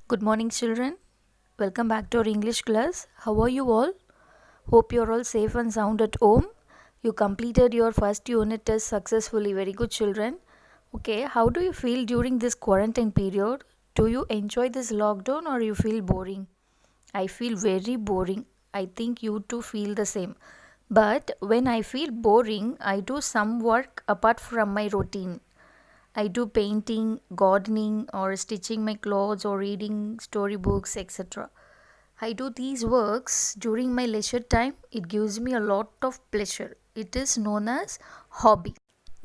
Good morning, children. Welcome back to our English class. How are you all? Hope you're all safe and sound at home. You completed your first unit test successfully. Very good, children. Okay, how do you feel during this quarantine period? Do you enjoy this lockdown or you feel boring? I feel very boring. I think you too feel the same. But when I feel boring, I do some work apart from my routine. I do painting, gardening, or stitching my clothes, or reading storybooks, etc. I do these works during my leisure time. It gives me a lot of pleasure. It is known as hobby.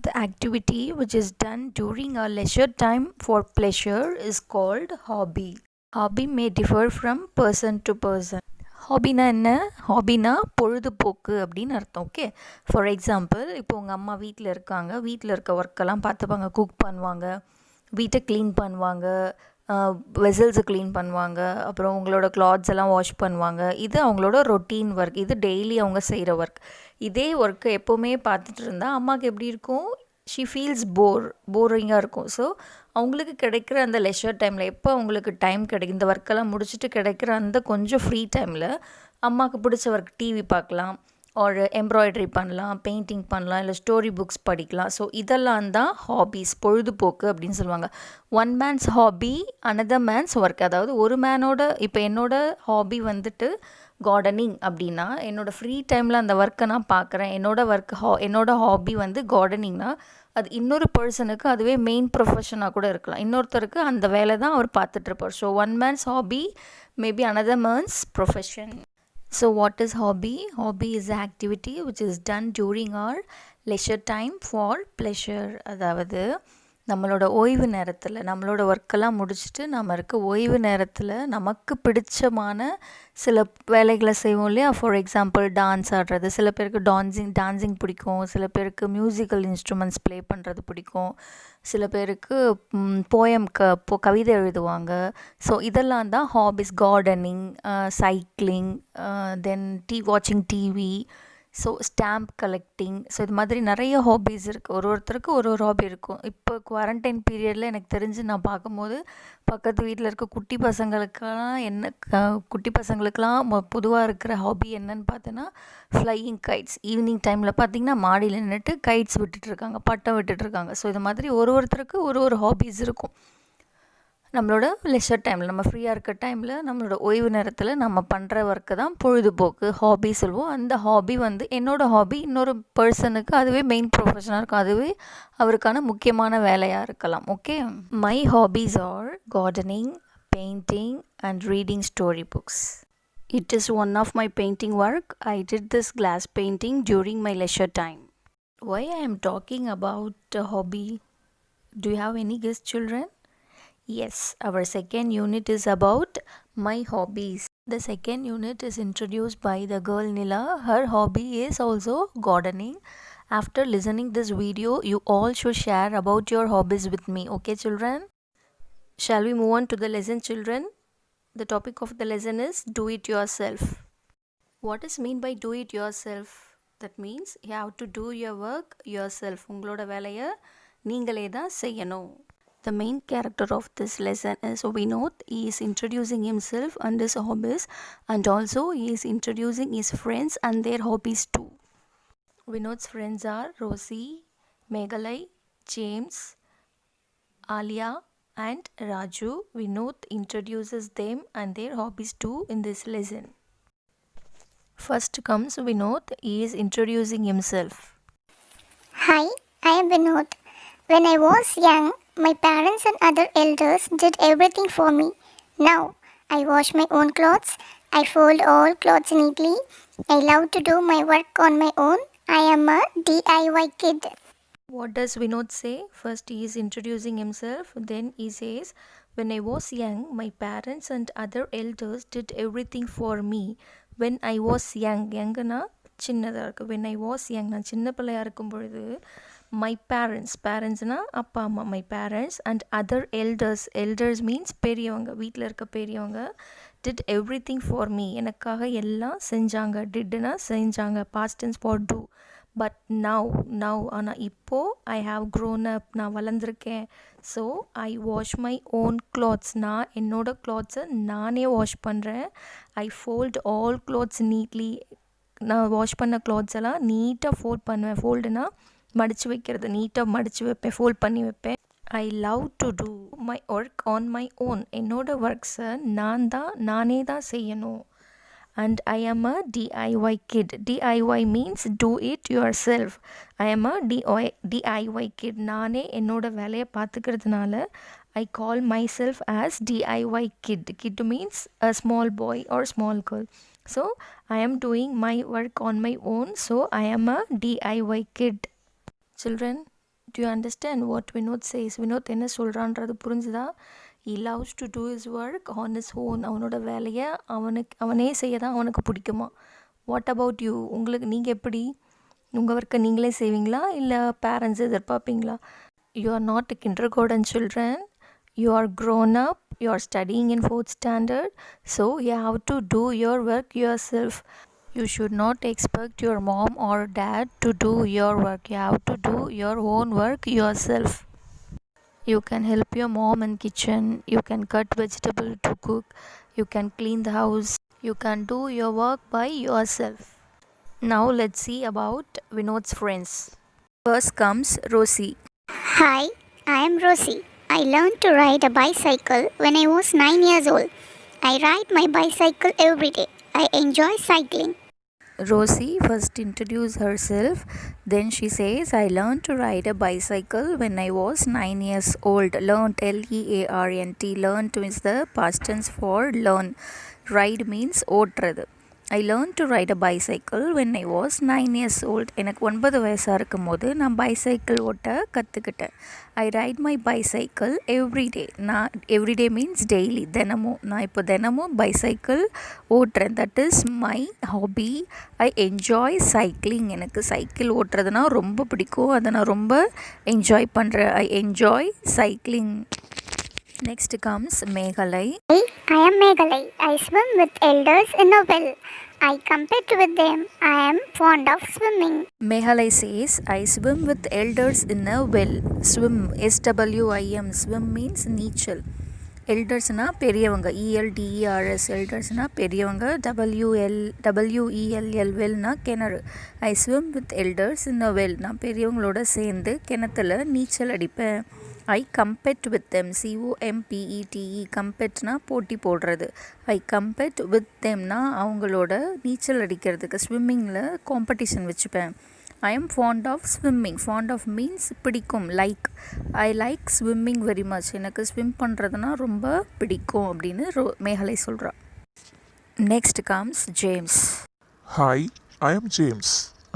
The activity which is done during our leisure time for pleasure is called hobby. Hobby may differ from person to person. ஹாபினா என்ன? ஹாபினா பொழுதுபோக்கு அப்படின்னு அர்த்தம். Okay, for example, இப்போ உங்கள் அம்மா வீட்டில் இருக்காங்க, வீட்டில் இருக்க ஒர்க்கெல்லாம் பார்த்துப்பாங்க, குக் பண்ணுவாங்க, வீட்டை க்ளீன் பண்ணுவாங்க, வெசல்ஸை க்ளீன் பண்ணுவாங்க, அப்புறம் உங்களோட கிளாத்ஸ் எல்லாம் வாஷ் பண்ணுவாங்க. இது அவங்களோட ரொட்டீன் ஒர்க், இது டெய்லி அவங்க செய்கிற ஒர்க். இதே ஒர்க்கை எப்போவுமே பார்த்துட்டு இருந்தால் அம்மாவுக்கு எப்படி இருக்கும்? ஷீ ஃபீல்ஸ் போரிங்காக இருக்கும். ஸோ அவங்களுக்கு கிடைக்கிற அந்த லெஷர் டைமில் எப்போ அவங்களுக்கு டைம் கிடைக்கும், இந்த ஒர்க்கெல்லாம் முடிச்சுட்டு கிடைக்கிற அந்த கொஞ்சம் ஃப்ரீ டைமில் அம்மாவுக்கு பிடிச்ச ஒர்க் டிவி பார்க்கலாம், ஒரு எம்ப்ராய்டரி பண்ணலாம், பெயிண்டிங் பண்ணலாம், இல்லை ஸ்டோரி புக்ஸ் படிக்கலாம். ஸோ இதெல்லாம் தான் ஹாபீஸ், பொழுதுபோக்கு அப்படின்னு சொல்லுவாங்க. One man's hobby another mens work. அதாவது ஒரு மேனோட, இப்போ என்னோடய ஹாபி வந்துட்டு கார்டனிங் அப்படின்னா, என்னோடய ஃப்ரீ டைமில் அந்த ஒர்க்கை நான் பார்க்குறேன். என்னோடய ஹாபி வந்து கார்டனிங்னா, அது இன்னொரு பர்சனுக்கு அதுவே மெயின் ப்ரொஃபஷனாக கூட இருக்கலாம். இன்னொருத்தருக்கு அந்த வேலை தான் அவர் பார்த்துட்ருப்பார். So one man's hobby maybe another man's profession. So what is hobby? Hobby is activity which is done during our leisure time for pleasure. அதாவது நம்மளோட ஓய்வு நேரத்தில், நம்மளோட ஒர்க்கெல்லாம் முடிச்சுட்டு நம்ம இருக்க ஓய்வு நேரத்தில் நமக்கு பிடிச்சமான சில வேலைகளை செய்வோம் இல்லையா? ஃபார் எக்ஸாம்பிள், டான்ஸ் ஆடுறது. சில பேருக்கு டான்ஸிங் பிடிக்கும், சில பேருக்கு மியூசிக்கல் இன்ஸ்ட்ருமெண்ட்ஸ் ப்ளே பண்ணுறது பிடிக்கும், சில பேருக்கு கவிதை எழுதுவாங்க. ஸோ இதெல்லாம் தான் ஹாபிஸ். கார்டனிங், சைக்கிளிங், தென் வாட்சிங் TV, so stamp collecting. So இது மாதிரி நிறைய ஹாபீஸ் இருக்குது. ஒருத்தருக்கு ஒரு ஹாபி இருக்கும். இப்போ குவாரண்டைன் பீரியடில் எனக்கு தெரிஞ்சு நான் பார்க்கும்போது பக்கத்து வீட்டில் இருக்க குட்டி பசங்களுக்கெல்லாம் பொதுவாக இருக்கிற ஹாபி என்னன்னு பார்த்தோன்னா ஃப்ளையிங் கைட்ஸ். ஈவினிங் டைமில் பார்த்திங்கன்னா மாடியில் நின்றுட்டு கைட்ஸ் விட்டுட்ருக்காங்க, பட்டம் விட்டுட்ருக்காங்க. ஸோ இது மாதிரி ஒருத்தருக்கு ஒரு ஹாபீஸ் இருக்கும். நம்மளோட லெஷர் டைமில், நம்ம ஃப்ரீயாக இருக்க டைமில், நம்மளோட ஓய்வு நேரத்தில் நம்ம பண்ணுற ஒர்க்கு தான் பொழுதுபோக்கு, ஹாபி சொல்லுவோம். அந்த ஹாபி வந்து என்னோடய ஹாபி இன்னொரு பர்சனுக்கு அதுவே மெயின் ப்ரொஃபஷனாக இருக்கும், அதுவே அவருக்கான முக்கியமான வேலையாக இருக்கலாம். Okay, my hobbies R gardening, painting and reading story books. It is one of my painting work. I did this glass painting during my leisure time. Why I am talking about a hobby? Do you have any guess, children? Yes, our second unit is about my hobbies. The second unit is introduced by the girl Nila. Her hobby is also gardening. After listening this video, you all should share about your hobbies with me. Okay, children? Shall we move on to the lesson, children? The topic of the lesson is do it yourself. What is mean by do it yourself? That means you have to do your work yourself. உங்களோட வேலையை நீங்களே தான் செய்யணும். The main character of this lesson is Vinod. He is introducing himself and his hobbies, and also he is introducing his friends and their hobbies too. Vinod's friends are Rosie, Meghalai, James, Alia and Raju. Vinod introduces them and their hobbies too in this lesson. First comes Vinod. He is introducing himself. Hi, I am Vinod. When I was young, my parents and other elders did everything for me. Now, I wash my own clothes. I fold all clothes neatly. I love to do my work on my own. I am a DIY kid. What does Vinod say? First he is introducing himself. Then he says, when I was young, my parents and other elders did everything for me. When I was young, youngனா சின்னதாக இருக்குது. when I was young, நான் சின்ன பிள்ளையாக இருக்கும் பொழுது, my parentsனால் அப்பா அம்மா, my parents and other elders means பெரியவங்க, வீட்டில் இருக்க பெரியவங்க, did everything for me, எனக்காக எல்லாம் செஞ்சாங்க. didனா செஞ்சாங்க, past tense for do. But now ஆனால் இப்போது ஐ ஹாவ் க்ரோன் அப், நான் வளர்ந்துருக்கேன். So I wash my own clothes, நான் என்னோட கிளாத்ஸை நானே வாஷ் பண்ணுறேன். I fold all clothes neatly, நான் வாஷ் பண்ண கிளாத்ஸ் எல்லாம் நீட்டாக ஃபோல்ட் பண்ணுவேன். ஃபோல்டுனா மடித்து வைக்கிறது, நீட்டாக மடித்து வைப்பேன், ஃபோல்ட் பண்ணி வைப்பேன். I love to do my work on my own, என்னோட ஒர்க்ஸை நானே தான் செய்யணும். And I am a DIY kid. DIY means do it yourself. I am a DIY kid. நானே என்னோட வேலையை பார்த்துக்கிறதுனால I call myself as DIY kid. Kid means a small boy or small girl. So I am doing my work on my own. So I am a DIY kid. Children, do you understand what Vinod says? Vinod என்ன சொல்கிறான்றது புரிஞ்சுதா? He loves to do his work on his own. அவனோட வேலையை அவனே செய்ய தான் அவனுக்கு பிடிக்குமா. What about you? நீங்கள் எப்படி உங்கள் ஒர்க்கை நீங்களே செய்வீங்களா இல்லை பேரண்ட்ஸ் எதிர்பார்ப்பீங்களா? You are not a kindergarten children. You are grown up. You are studying in 4th standard. So you have to do your work yourself. You should not expect your mom or dad to do your work. You have to do your own work yourself. You can help your mom in kitchen. You can cut vegetable to cook. You can clean the house. You can do your work by yourself. Now let's see about Vinod's friends. First comes Rosie. Hi, I am Rosie. I learned to ride a bicycle when I was 9 years old. I ride my bicycle every day. I enjoy cycling. Rosie first introduced herself. Then she says, I learned to ride a bicycle when I was 9 years old. Learned, Learnt. Learnt means the past tense for learn. Ride means ஓட்டுறது. I learned to ride a bicycle when I was 9 years old. எனக்கு 9 வயசாக இருக்கும் போது நான் bicycle ஓட்ட கற்றுக்கிட்டேன். I ride my bicycle every day. நான் everyday means daily, தினமும். நான் இப்போ தினமும் பைசைக்கிள் ஓட்டுறேன். That is my hobby. I enjoy cycling. எனக்கு சைக்கிள் ஓட்டுறதுனா ரொம்ப பிடிக்கும், அதை நான் ரொம்ப என்ஜாய் பண்ணுறேன். I enjoy cycling. Next comes Meghalai. Hi, I am Meghalai. I swim with elders in a well. I compete with them. I am fond of swimming. Meghalai says, I swim with elders in a well. Swim, SWIM. Swim means நீச்சல். எல்டர்ஸ்னா பெரியவங்க, ELDERS. எல்டர்ஸ்னா பெரியவங்க, WELL. வெல்னா கிணறு. ஐ swim with elders in a well. நான் பெரியவங்களோட சேர்ந்து கிணத்துல நீச்சல் அடிப்பேன். ஐ cum bed with them, COMPETE. கம்பெட்னா போட்டி போடுறது. ஐ கம்பெட் வித் தெம்னா அவங்களோட நீச்சல் அடிக்கிறதுக்கு ஸ்விம்மிங்கில் காம்படிஷன் வச்சுப்பேன். I am fond of swimming. Fond of means பிடிக்கும், like. I like swimming very much. எனக்கு ஸ்விம் பண்ணுறதுனா ரொம்ப பிடிக்கும் அப்படின்னு மேகலை சொல்கிறா. Next comes James. Hi, I am James.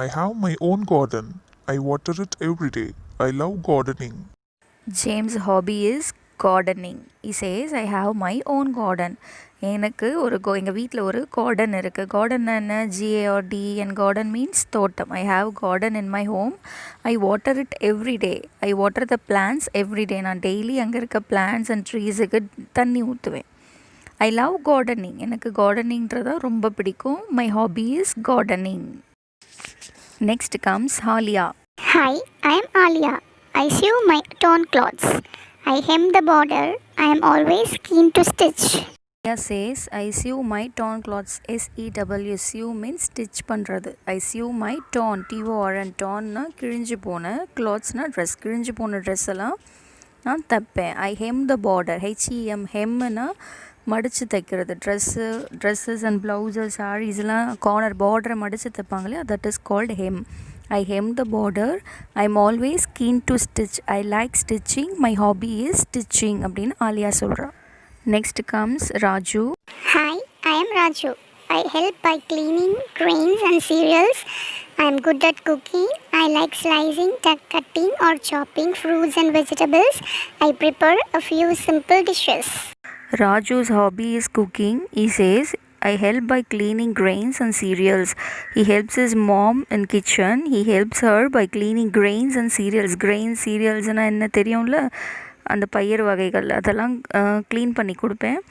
I have my own garden. I water it every day. I love gardening. James' hobby is gardening. He says, I have my own garden. எனக்கு எங்கள் வீட்டில் ஒரு garden இருக்குது. Garden என்ன? GARDEN. garden means தோட்டம். I have garden in my home. I water it every day. I water the plants every day. நான் daily அங்கே இருக்க plants and treesக்கு தண்ணி ஊற்றுவேன். I love gardening. எனக்கு கார்டனிங்கிறதா ரொம்ப பிடிக்கும். My hobby is gardening. Next comes Halia. Hi, I am Alia. I sew my torn clothes. I hem the border. I am always keen to stitch. Halia says, I sew my torn clothes. SEW. Sew means stitch பண்ணுறது. I sew my torn, TORN. tornனா கிழிஞ்சு போன, clothesனா dress, கிழிஞ்சு போன dress எல்லாம் நான் தைப்பேன். I hem the border. HEM. hemனா மடித்து தைக்கிறது. ட்ரெஸ்ஸஸ் அண்ட் ப்ளவுசஸ், சாரீஸ்லாம் கார்னர் பார்டரை மடித்து தைப்பாங்களே, that is called hem. I hem the border. I'm always keen to stitch. I like stitching. My hobby is stitching அப்படின்னு ஆலியா சொல்கிறா. Next comes Raju. Hi, I am Raju. I help by cleaning grains and cereals. I am good at cooking. I like slicing, cutting or chopping fruits and vegetables. I prepare a few simple dishes. Raju's hobby is cooking. He says, I help by cleaning grains and cereals. He helps his mom in kitchen. He helps her by cleaning grains and cereals. Grains, cerealsனா என்ன தெரியும்ல, அந்த பயிர் வகைகள் அதெல்லாம் clean பண்ணி கொடுப்பேன்.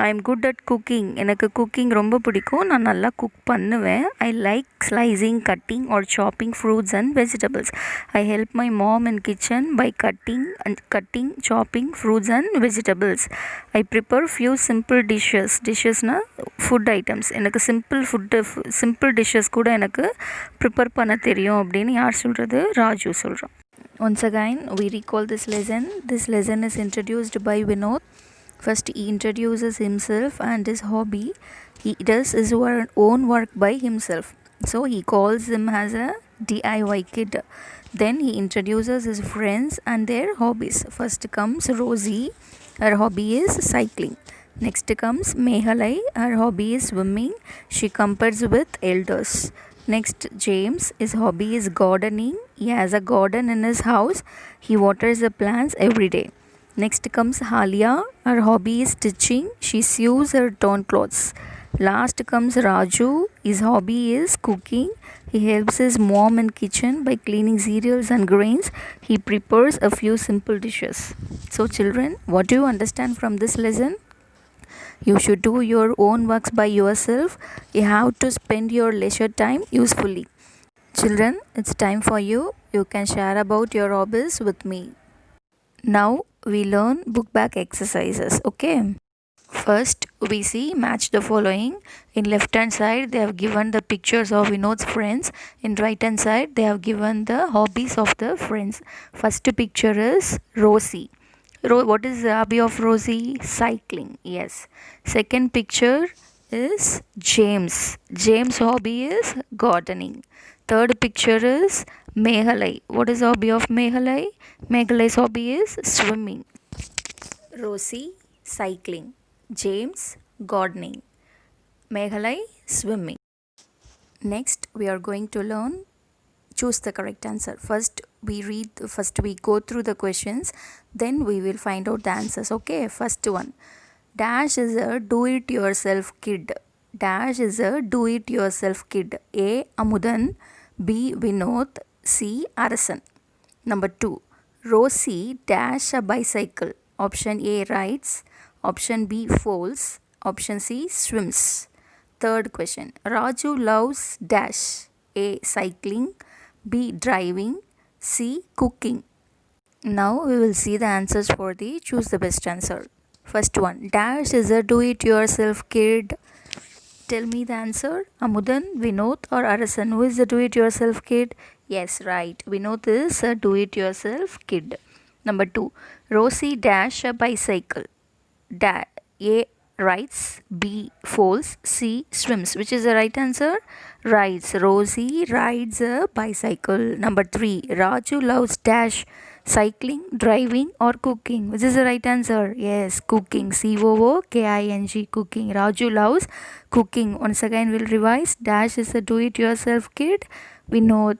I am good at cooking. எனக்கு cooking ரொம்ப பிடிக்கும். நான் நல்லா குக் பண்ணுவேன். I like slicing, cutting or chopping fruits and vegetables. I help my mom in kitchen by cutting chopping fruits and vegetables. I prepare few simple டிஷ்ஷஸ்னால் food items. எனக்கு simple dishes கூட எனக்கு prepare பண்ண தெரியும் அப்படின்னு யார் சொல்கிறது? ராஜு சொல்கிறான். Once again, we recall this lesson. This lesson is introduced by Vinod. First, he introduces himself and his hobby. He does his own work by himself. So, he calls him as a DIY kid. Then, he introduces his friends and their hobbies. First comes Rosie. Her hobby is cycling. Next comes Meghalai. Her hobby is swimming. She compares with elders. Next, James, his hobby is gardening. He has a garden in his house. He waters the plants every day. Next comes Halia. Her hobby is stitching. She sews her torn clothes. Last comes Raju. His hobby is cooking. He helps his mom in kitchen by cleaning cereals and grains. He prepares a few simple dishes. So children, what do you understand from this lesson? You should do your own works by yourself. You have to spend your leisure time usefully. Children, it's time for you. You can share about your hobbies with me. Now we learn book back exercises. Okay. First, we see match the following. In left hand side, they have given the pictures of Vinod's friends. In right hand side, they have given the hobbies of the friends. First picture is Rosie. What is the hobby of Rosie? Cycling. Yes. Second picture is James. James' hobby is gardening. Third picture is Meghalai. What is the hobby of Meghalai? Meghalai's hobby is swimming. Rosie, cycling. James, gardening. Meghalai, swimming. Next, we are going to learn choose the correct answer. First we go through the questions, then we will find out the answers. Okay. First one, dash is a do it yourself kid. Dash is a do it yourself kid. A Amudan, B Vinod, C Arasan. Number 2, Rosie dash a bicycle. Option A rides, option B folds, option C swims. Third question, Raju loves dash. A cycling, B driving, C cooking. Now we will see the answers for the choose the best answer. First one, dash is a do it yourself kid. Tell me the answer. Amudan, Vinod or Arasan? Who is the do it yourself kid? Yes, right. Vinod is a do it yourself kid. Number 2, Rosie dash a bicycle. A rides, B folds, C swims. Which is the right answer? Rides. Rosie rides a bicycle. Number 3, Raju loves dash, cycling, driving or cooking. Which is the right answer? Yes, cooking. COOKING, cooking. Raju loves cooking. Once again we'll revise. Dash is a do it yourself kid. Vinod.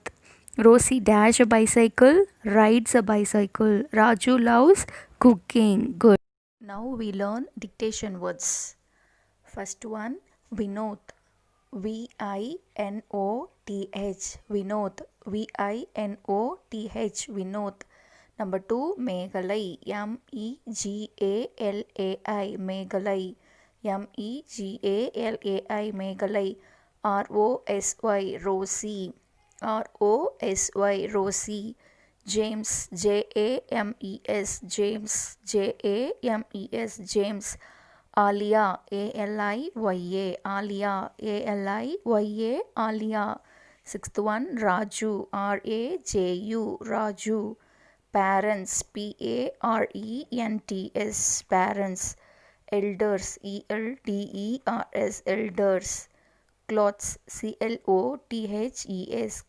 Rosie dash a bicycle, rides a bicycle. Raju loves cooking. Good. Now we learn dictation words. First one, Vinod. VINOTH. Vinod. VINOTH. Vinod. Number 2, Meghalai. MEGALAI. Meghalai. MEGALAI. Meghalai. ROSY. Rosie. ROSY. Rosie. James. JAMES. James. JAMES. James. Alia. ALIYA. Alia. ALIYA. Alia. Sixth one, Raju. RAJU. Raju. Parents. PARENTS. Parents. Elders. ELDERS. Elders. Cloths. CLOTHES.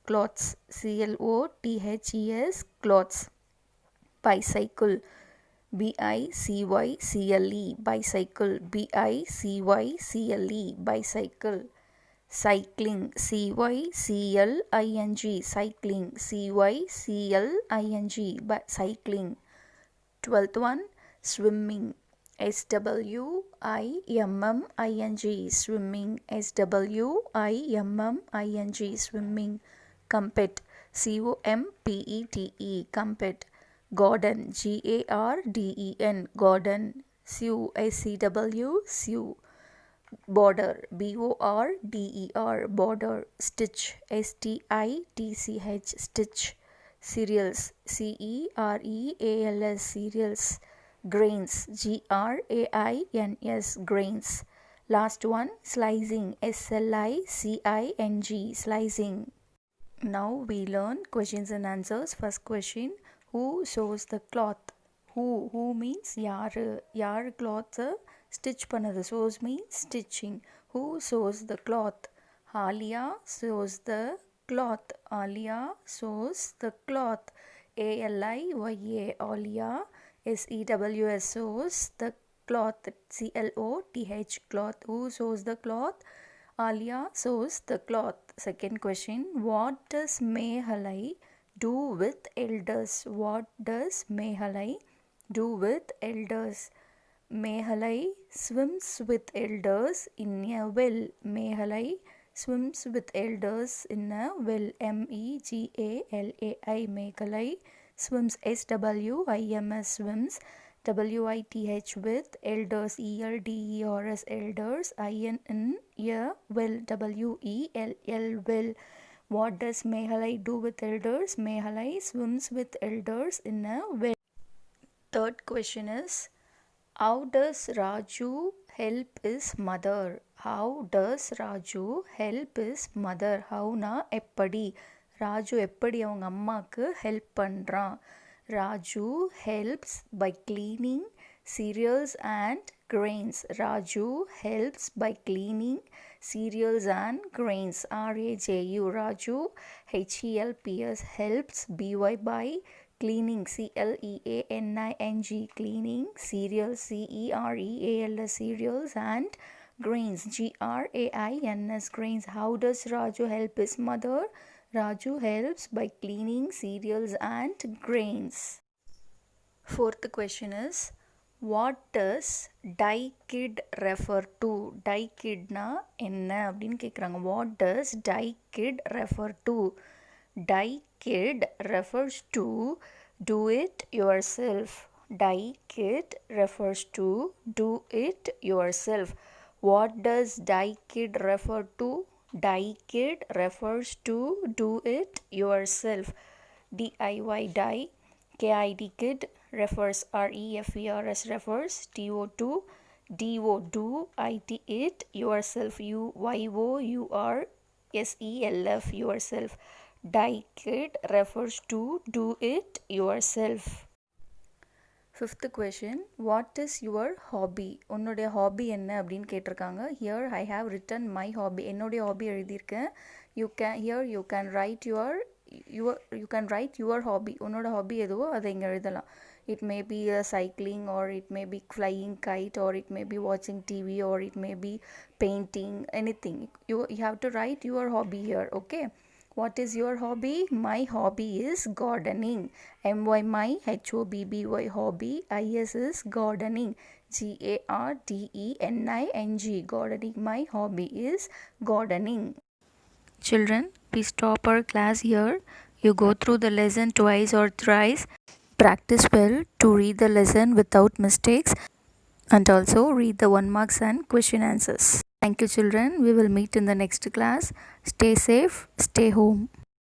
Cloths. CLOTHES. Cloths. Bicycle. BICYCLE. Bicycle. BICYCLE. Bicycle. Cycling. CYCLING. Cycling. CYCLING. Cycling. 12th one, swimming. SWIMMING. Swimming. SWIMMING. Swimming. Compete. COMPETE. Compete. Garden, Garden, garden. Sew, SEW, sew. Border, BORDER, border. Stitch, STITCH, stitch. Cereals, CEREALS, cereals. Grains, GRAINS, grains. Last one, slicing, SLICING, slicing. Now we learn questions and answers. First question, who sews the cloth? Who means யாரு cloth stitch பண்ணது. sews means stitching. Who sews the cloth? Alia sews the cloth. Alia sews the cloth. ALIYA, Alia. SEWS, sews the cloth. CLOTH, cloth. Who sews the cloth? Alia sews the cloth. Second question, what does Mehalai do with elders? What does Mehalai do with elders? Mehalai swims with elders in a well. Mehalai swims with elders in a well. MEGALAI, Mehalai swims. SWIMS, swims. WITH, with elders. ELDERS, elders. IN, a well. WELL, well. What does Mehalai do with elders? Mehalai swims with elders in a well. Third question is, how does Raju help his mother? How does Raju help his mother? How na eppadi. Raju எப்படி அவங்க அம்மாவுக்கு help பண்ணுறான்? Raju helps by cleaning cereals and grains. Raju helps by cleaning cereals and grains. RAJU, Raju. HELPS, helps. BY, by cleaning. CLEANING, cleaning cereals. CEREALS, cereals, and grains. GRAINS, grains. How does Raju help his mother? Raju helps by cleaning cereals and grains. Fourth question is, what does die kid refer to? Die kidna enna அப்படின்னு கேட்குறாங்க. What does die kid refer to? Die kid refers to do it yourself. Die kid refers to do it yourself. What does die kid refer to? Die kid refers to do it yourself. DIY, die. KID, kid, refers. REFERS, refers. TO2, DO, do. IT, it, yourself. UYOURSELF, yourself. Die kid refers to do it yourself. Fifth question, what is your hobby? உன்னுடைய hobby என்ன அப்படின்னு கேட்டிருக்காங்க. Here I have written my hobby. என்னுடைய hobby எழுதியிருக்கேன். You can write your hobby. உன்னோட hobby எதுவோ அதை இங்கே எழுதலாம். It may be cycling, or it may be flying kite, or it may be watching TV, or it may be painting, anything. You have to write your hobby here, okay? What is your hobby? My hobby is gardening. MY, my. HOBBY, hobby. IS is gardening. GARDENING, gardening. My hobby is gardening. Children, please stop our class here. You go through the lesson twice or thrice. Practice well to read the lesson without mistakes, and also read the 1 marks and question answers. Thank you, children. We will meet in the next class. Stay safe, stay home.